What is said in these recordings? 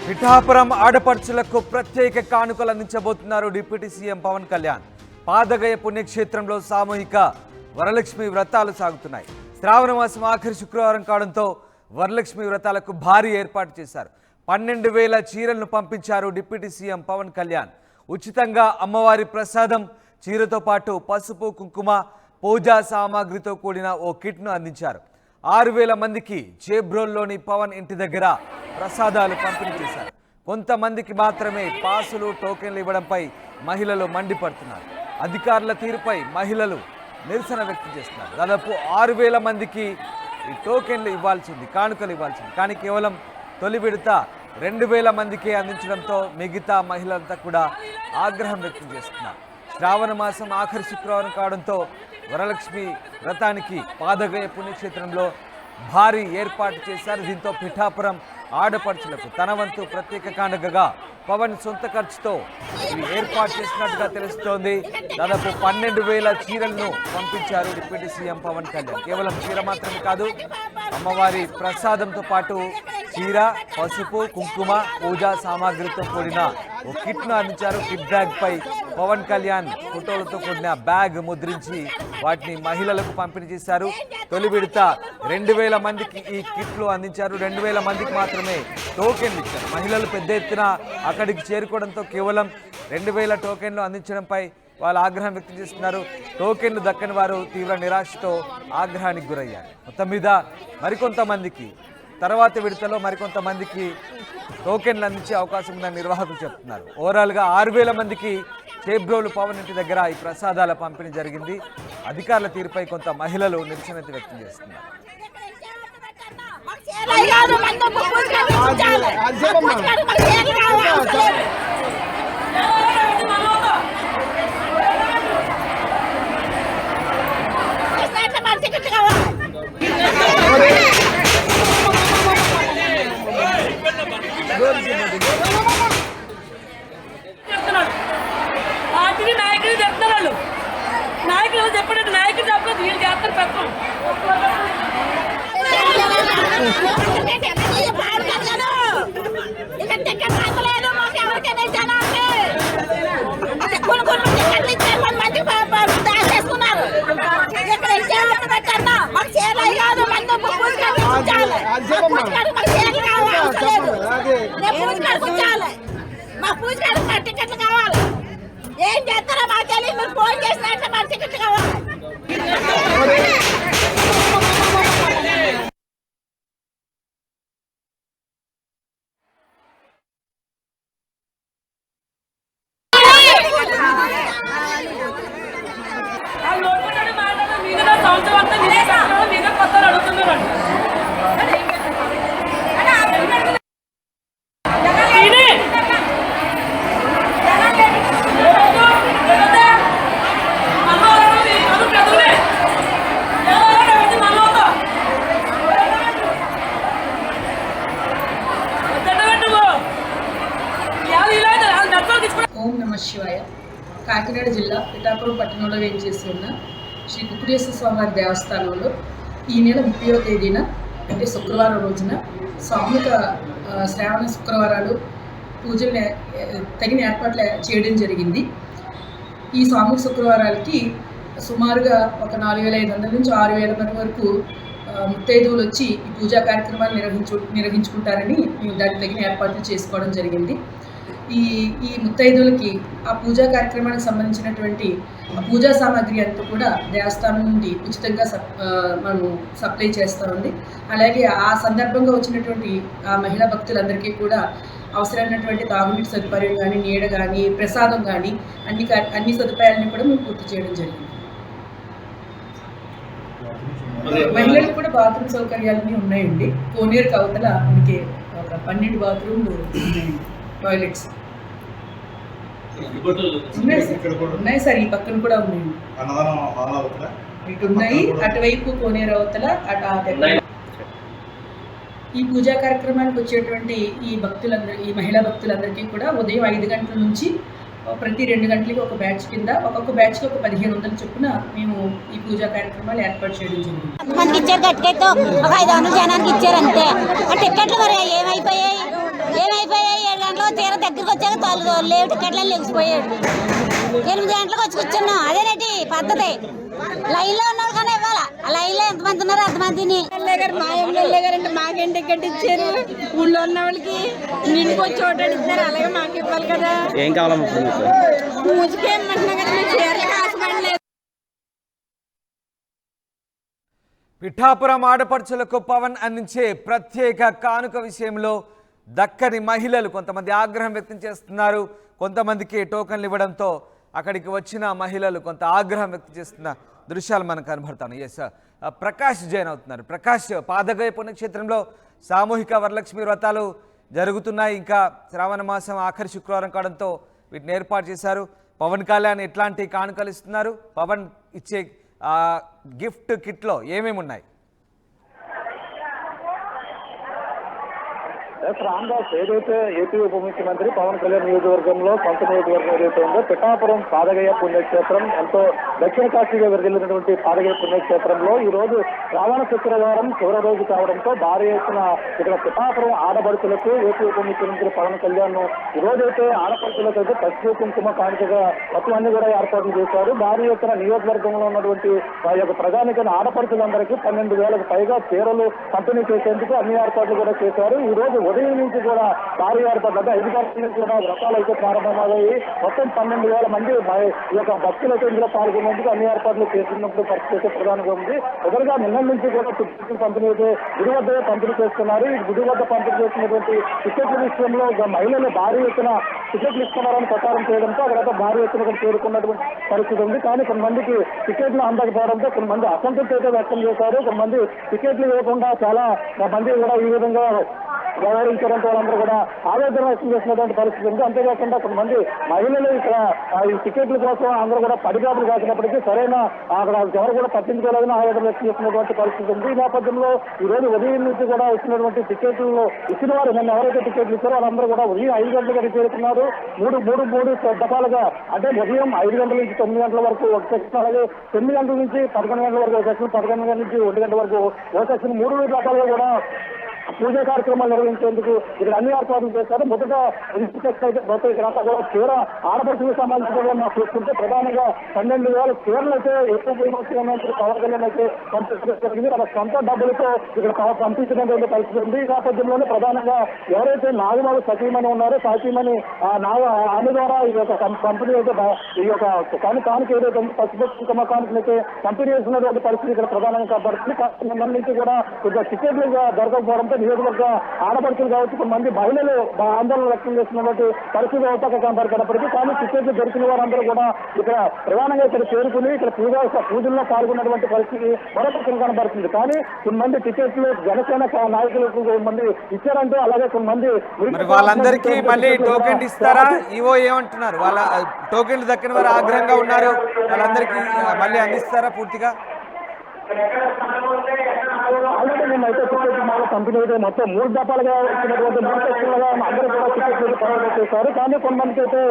పిఠాపురం ఆడపడుచులకు ప్రత్యేక కానుకలు అందించబోతున్నారు డిప్యూటీ సీఎం పవన్ కళ్యాణ్. పాదగయ పుణ్యక్షేత్రంలో సామూహిక వరలక్ష్మి వ్రతాలు సాగుతున్నాయి. శ్రావణ మాసం ఆఖరి శుక్రవారం కావడంతో వరలక్ష్మి వ్రతాలకు భారీ ఏర్పాటు చేశారు. 12,000 చీరలను పంపించారు డిప్యూటీ సీఎం పవన్ కళ్యాణ్. ఉచితంగా అమ్మవారి ప్రసాదం, చీరతో పాటు పసుపు, కుంకుమ, పూజా సామాగ్రితో కూడిన ఓ కిట్ను అందించారు. 6,000 మందికి చేబ్రోల్లోని పవన్ ఇంటి దగ్గర ప్రసాదాలు పంపిణీ చేశారు. కొంతమందికి మాత్రమే పాసులు, టోకెన్లు ఇవ్వడంపై మహిళలు మండిపడుతున్నారు. అధికారుల తీరుపై మహిళలు నిరసన వ్యక్తం చేస్తున్నారు. దాదాపు 6,000 మందికి ఈ టోకెన్లు ఇవ్వాల్సింది, కానుకలు ఇవ్వాల్సింది. కానీ కేవలం తొలి విడత 2,000 మందికి అందించడంతో మిగతా మహిళలంతా కూడా ఆగ్రహం వ్యక్తం చేస్తున్నారు. శ్రావణ మాసం ఆఖరి శుక్రవారం కావడంతో వరలక్ష్మి వ్రతానికి పాదగయ పుణ్యక్షేత్రంలో భారీ ఏర్పాటు చేశారు. దీంతో పిఠాపురం ఆడపడుచులకు తన వంతు ప్రత్యేక కానుకగా పవన్ సొంత ఖర్చుతో ఏర్పాటు చేసినట్టుగా తెలుస్తోంది. దాదాపు 12,000 చీరలను పంపించారు డిప్యూటీ సీఎం పవన్ కళ్యాణ్. కేవలం చీర మాత్రమే కాదు, అమ్మవారి ప్రసాదంతో పాటు చీర, పసుపు, కుంకుమ, పూజా సామాగ్రితో కూడిన ఓ కిట్ను అందించారు. కిట్ బ్యాగ్ పై పవన్ కళ్యాణ్ ఫోటోలతో కూడిన బ్యాగ్ ముద్రించి వాటిని మహిళలకు పంపిణీ చేశారు. తొలి విడత 2,000 మందికి ఈ కిట్లు అందించారు. 2,000 మందికి మాత్రమే టోకెన్లు ఇచ్చారు. మహిళలు పెద్ద ఎత్తున అక్కడికి చేరుకోవడంతో కేవలం 2,000 టోకెన్లు అందించడంపై వాళ్ళు ఆగ్రహం వ్యక్తం చేస్తున్నారు. టోకెన్లు దక్కని వారు తీవ్ర నిరాశతో ఆగ్రహానికి గురయ్యారు. మొత్తం మీద మరికొంతమందికి తర్వాత విడతలో మరికొంతమందికి టోకెన్లు అందించే అవకాశం ఉందని నిర్వాహకులు చెప్తున్నారు. ఓవరాల్గా 6,000 మందికి చేబ్రోలు పవన్ ఇంటి దగ్గర ఈ ప్రసాదాల పంపిణీ జరిగింది. అధికారుల తీరుపై కొంత మహిళలు నిరసన వ్యక్తం చేస్తున్నారు. పార్టీ నాయకులు చెప్తున్నారు, నాయకులు చెప్పినట్టు నాయకులు చెప్పలేదు, వీళ్ళు చేస్తారు పెద్దలు. మా పూజ టికెట్లు కావాలి. ఏం చేస్తారో మాకు తెలియదు. మీరు ఫోన్ చేసినట్టు మా టికెట్లు కావాలి. సంవత్సరం అంతా మీద కొత్త అడుగుతున్నారు. ఓం నమః శివాయ. కాకినాడ జిల్లా పిఠాపురం పట్టణంలో వేయించేసి ఉన్న శ్రీ కుకుడేశ్వర స్వామివారి దేవస్థానంలో ఈ నెల 30వ తేదీన అంటే శుక్రవారం రోజున సామూహిక శ్రావణ శుక్రవారాలు పూజలు తగిన ఏర్పాట్లు చేయడం జరిగింది. ఈ సామూహిక శుక్రవారాలకి సుమారుగా ఒక 4,500 నుంచి 6,000 మంది వరకు ముత్తైదువులు వచ్చి ఈ పూజా కార్యక్రమాలు నిర్వహించుకుంటారని మేము దానికి తగిన ఏర్పాట్లు చేసుకోవడం జరిగింది. ఈ ముత్తైదువులకి ఆ పూజా కార్యక్రమానికి సంబంధించినటువంటి పూజా సామాగ్రి అంతా కూడా దేవస్థానం నుండి ఉచితంగా మనము సప్లై చేస్తామండి. అలాగే ఆ సందర్భంగా వచ్చినటువంటి ఆ మహిళా భక్తులందరికీ కూడా అవసరమైనటువంటి తాగునీటి సదుపాయం కానీ, నీడ కానీ, ప్రసాదం కానీ అన్ని సదుపాయాలను కూడా మేము పూర్తి చేయడం జరిగింది. మహిళలకు కూడా బాత్రూమ్ సౌకర్యాలన్నీ ఉన్నాయండి. కోనేరు అవతల మనకి ఒక 12 బాత్రూమ్లు ఉన్నాయండి, టాయిలెట్స్ ఉన్నాయి సార్. ఈ పక్కన కూడా ఉన్నాయండి, ఇటు ఉన్నాయి. అటువైపు కోనేరు అవతల ఈ పూజా కార్యక్రమానికి వచ్చేటువంటి ఈ మహిళా భక్తులందరికీ కూడా ఉదయం 5 గంటల నుంచి ప్రతి 2 గంటలకి ఒక బ్యాచ్ కింద ఒక్కొక్క బ్యాచ్కి ఒక 1,500 చొప్పున మేము ఈ పూజా కార్యక్రమాలు ఏర్పాటు చేయడం జరిగింది. మనకి ఇచ్చారు గట్టికైతే ఒక 500 జనానికి ఇచ్చారు అంతే. టికెట్లు మరి ఏమైపోయాయి తీర దగ్గరికి వచ్చాక లేవు టికెట్లను లెగిసిపోయాడు. 8 గంటలకు వచ్చి కూర్చున్నాం. అదేనండి పద్ధతి. లైన్లో ఉన్నారు కానీ ఇవ్వాలా. ఆ లైన్లో ఎంతమంది ఉన్నారు అంతమందిని. మా ఎమ్మెల్యే గారు అంటే మాకేం టికెట్ ఇచ్చారు. ఊళ్ళో ఉన్న వాళ్ళకి నిండుకు వచ్చి ఓటాడు ఇచ్చారు. అలాగే మాకు ఇవ్వాలి కదా. ఏం కావాలమ్మా పూజకి ఏమంటున్నాం కదా, మేము చీరలకు ఆశపడలేదు. పిఠాపురం ఆడపడుచులకు పవన్ అందించే ప్రత్యేక కానుక విషయంలో దక్కని మహిళలు కొంతమంది ఆగ్రహం వ్యక్తం చేస్తున్నారు. కొంతమందికి టోకన్లు ఇవ్వడంతో అక్కడికి వచ్చిన మహిళలు కొంత ఆగ్రహం వ్యక్తం చేస్తున్న దృశ్యాలు మనకు కనబడతాయి. ఎస్, ప్రకాష్ జైన్ అవుతున్నారు. ప్రకాష్, పాదగయ పుణ్యక్షేత్రంలో సామూహిక వరలక్ష్మి వ్రతాలు జరుగుతున్నాయి. ఇంకా శ్రావణ మాసం ఆఖరి శుక్రవారం కావడంతో వీటిని ఏర్పాటు చేశారు. పవన్ కళ్యాణ్ ఎట్లాంటి కానుకలు ఇస్తున్నారు? పవన్ ఇచ్చే గిఫ్ట్ కిట్లో ఏమేమి ఉన్నాయి? రామ్దాస్, ఏదైతే ఏపీ ఉప ముఖ్యమంత్రి పవన్ కళ్యాణ్ నియోజకవర్గంలో సొంత నియోజకవర్గం ఏదైతే ఉందో పిఠాపురం పాదగయ పుణ్యక్షేత్రం, ఎంతో దక్షిణ కాశీగా విరగిల్లినటువంటి పాదగయ పుణ్యక్షేత్రంలో ఈ రోజు శ్రావణ శుక్రవారం చివరి రోజు కావడంతో భారీ ఎత్తున ఇక్కడ పిఠాపురం ఆడపడుచులకు ఏపీ ఉప ముఖ్యమంత్రి పవన్ కళ్యాణ్ ఈ రోజైతే ఆడపడుచులకు అయితే పసుపు కుంకుమ కానుకగా మొత్తం అన్ని కూడా ఏర్పాట్లు చేశారు. భారీ ఎత్తున నియోజకవర్గంలో ఉన్నటువంటి వారి యొక్క ప్రధానికైన ఆడపడుచులందరికీ 12,000కు పైగా చీరలు పంపిణీ చేసేందుకు అన్ని ఏర్పాట్లు కూడా చేశారు. ఈ రోజు ఉదయం నుంచి కూడా భారీ ఏర్పాట్లు అంటే 5 గంటల నుంచి కూడా వ్రతాలు అయితే ప్రారంభమయ్యాయి. మొత్తం 12,000 మంది ఈ యొక్క భక్తులు అయితే ఇందులో పాల్గొనేందుకు అన్ని ఏర్పాట్లు చేస్తున్నప్పుడు పరిస్థితి అయితే ప్రధానంగా ఉంది. మొదలుగా నిన్న నుంచి కూడా టికెట్లు పంపిణీ అయితే గుడి వద్ద పంపిణీ చేస్తున్నారు. ఈ గుడి వద్ద పంపిణీ చేస్తున్నటువంటి టికెట్ల విషయంలో మహిళలు భారీ ఎత్తున టికెట్లు ఇస్తున్నారని ప్రచారం చేయడంతో అక్కడ భారీ ఎత్తున చేరుకున్నటువంటి పరిస్థితి ఉంది. కానీ కొంతమందికి టికెట్లు అందకపోవడంతో కొంతమంది అసంతృప్తి అయితే వ్యక్తం చేశారు. కొంతమంది టికెట్లు ఇవ్వకుండా చాలా మంది కూడా ఈ విధంగా వ్యవహరించడంతో వాళ్ళందరూ కూడా ఆవేదన వ్యక్తం చేసినటువంటి పరిస్థితి ఉంది. అంతేకాకుండా కొంతమంది మహిళలు ఇక్కడ ఈ టికెట్ల కోసం అందరూ కూడా పడిగాపులు కాసినప్పటికీ సరైన అక్కడ ఎవరు కూడా పట్టించుకోలేదని ఆవేదన వ్యక్తం చేసినటువంటి పరిస్థితి ఉంది. ఈ నేపథ్యంలో ఈ రోజు ఉదయం నుంచి కూడా ఇచ్చినటువంటి టికెట్లు ఇచ్చిన వారు నిన్న ఎవరైతే టికెట్లు ఇచ్చారో వాళ్ళందరూ కూడా ఉదయం 5 గంటలకు చేరుకున్నారు. మూడు దఫాలుగా అంటే ఉదయం 5 గంటల నుంచి 9 గంటల వరకు ఒక సెక్షన్, అలాగే 9 గంటల నుంచి 11 గంటల వరకు ఒక సెక్షన్, 11 గంటల నుంచి 1 గంట వరకు ఒక సెక్షన్, 3 రకాలుగా కూడా పూజా కార్యక్రమాలు నిర్వహించేందుకు ఇక్కడ అన్ని ఏర్పాట్లు చేశారు. మొదట మొత్తం ఇక్కడంతా కూడా చీర ఆడపడుచులకు సంబంధించిన మనం చూసుకుంటే ప్రధానంగా 12,000 చీరలు అయితే ఎక్కువ ఉపయోగించిన పవన్ కళ్యాణ్ అయితే పంపించడం జరిగింది. తన సొంత డబ్బులతో ఇక్కడ పంపించినటువంటి పరిస్థితి ఉంది. ఈ నేపథ్యంలోనే ప్రధానంగా ఎవరైతే నాగబాబు సతీమణి ఉన్నారో సతీమణి ఆమె ద్వారా ఈ యొక్క కంపెనీ అయితే ఈ యొక్క కానుక ఏదైతే పసుపు కుంకుమ కానుకలైతే పంపిణీ చేస్తున్నటువంటి పరిస్థితి ఇక్కడ ప్రధానంగా కనబడుతుంది. నిన్న నుంచి కూడా కొద్దిగా టికెట్లు దొరకకపోవడంతో నియోజకవర్గ ఆడపడుచులు కావచ్చు కొంతమంది మహిళలు ఆందోళన వ్యక్తం చేస్తున్నటువంటి పరిస్థితి అవుతాక కనపడినప్పటికీ కానీ టికెట్లు దొరికిన వారందరూ కూడా ఇక్కడ ప్రధానంగా ఇక్కడ చేరుకుని ఇక్కడ పూజల్లో పాల్గొన్నటువంటి పరిస్థితి మరొక కనబడుతుంది. కానీ కొంతమంది టికెట్లు జనసేన నాయకులకు కొంతమంది ఇచ్చారంటూ అలాగే కొంతమంది వాళ్ళందరికీ మళ్ళీ టోకెన్ ఇస్తారా? ఈవో ఏమంటున్నారు? వాళ్ళ టోకెన్లు దక్కిన వారు ఆగ్రహంగా ఉన్నారు. వాళ్ళందరికీ మళ్ళీ అందిస్తారా పూర్తిగా? ఆల్రెడీ మేమైతే టికెట్ కంపెనీ అయితే మొత్తం 3 దఫాలుగా వచ్చినటువంటి 3 సెక్షన్లుగా అందరూ కూడా టికెట్లు ప్రవేశం చేశారు. కానీ కొంతమందికి అయితే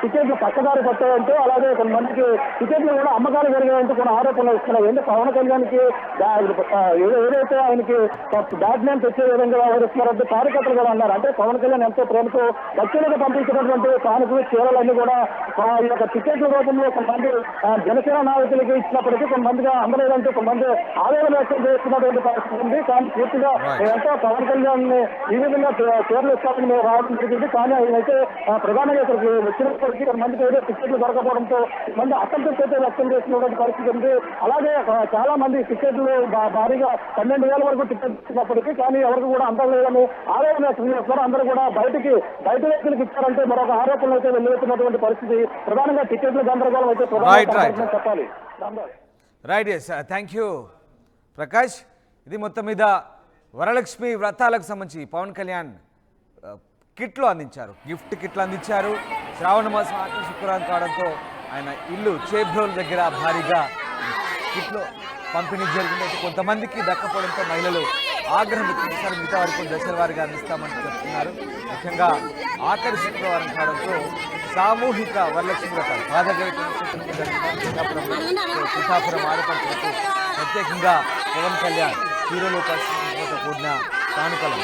టికెట్లు పక్కదారి పట్టాయంటూ అలాగే కొంతమందికి టికెట్లు కూడా అమ్మకాలు జరిగాయంటూ కొన్ని ఆరోపణలు ఇస్తున్నాయి. అంటే పవన్ కళ్యాణ్కి ఏదైతే ఆయనకి బ్యాడ్ నేమ్ తెచ్చే విధంగా వ్యవహరిస్తున్నారంటే కార్యకర్తలు కూడా అన్నారు. అంటే పవన్ కళ్యాణ్ ఎంతో ప్రేమతో భక్తులకు పంపించినటువంటి కానుకలు చీరలన్నీ కూడా ఈ యొక్క టికెట్ల రూపంలో కొంతమంది జనసేన నాయకులకి ఇచ్చినప్పటికీ కొంతమందిగా అందలేదంటూ కొంతమంది ఆవేదన వ్యక్తం చేస్తున్నటువంటి పరిస్థితి ఉంది. కానీ పూర్తిగా ఎంతో పవన్ కళ్యాణ్ ఈ విధంగా చీరలు ఇస్తామని మేము రావడం జరిగింది. కానీ ఆయన అయితే ప్రధానంగా ఇక్కడికి వచ్చినప్పటికీ కొంతమందికి అయితే టికెట్లు దొరకపోవడంతో మంది అసంతృప్తి అయితే వ్యక్తం చేస్తున్నటువంటి పరిస్థితి ఉంది. అలాగే చాలా మంది టికెట్లు భారీగా 12,000 వరకు టికెట్ ఇచ్చినప్పటికీ కానీ ఎవరికి కూడా అందలేదని ఆవేదన వ్యక్తం చేస్తున్నారు. అందరూ కూడా బయట వ్యక్తులకు ఇచ్చారంటే మరొక ఆరోపణలు అయితే వెళ్తున్నటువంటి పరిస్థితి. ప్రధానంగా టికెట్ల గందరగోళం అయితే ప్రధానంగా చెప్పాలి. Right, yes, thank you Prakash. ఇది మొత్తం మీద వరలక్ష్మి వ్రతాలకు సంబంధించి పవన్ కళ్యాణ్ కిట్లు అందించారు, గిఫ్ట్ కిట్లు అందించారు. శ్రావణ మాసం ఆఖరి శుక్రవారం కావడంతో ఆయన ఇల్లు చేబ్రోల్ దగ్గర భారీగా కిట్లు పంపిణీ జరిగింది. అయితే కొంతమందికి దక్కపోవడంతో మహిళలు ఆగ్రహం వ్యక్తం చేశారు. మిగతా వారికి దశల వారిగా అందిస్తామని చెప్తున్నారు. ముఖ్యంగా ఆఖరి శుక్రవారం కావడంతో సామూహిక వరలక్ష్మి వ్రతాలు పాదగయ పిఠాపురం ఆడపడుచులకు ప్రత్యేకంగా పవన్ కళ్యాణ్ హీరోలు పరిస్థితులతో కూడిన కానుకలు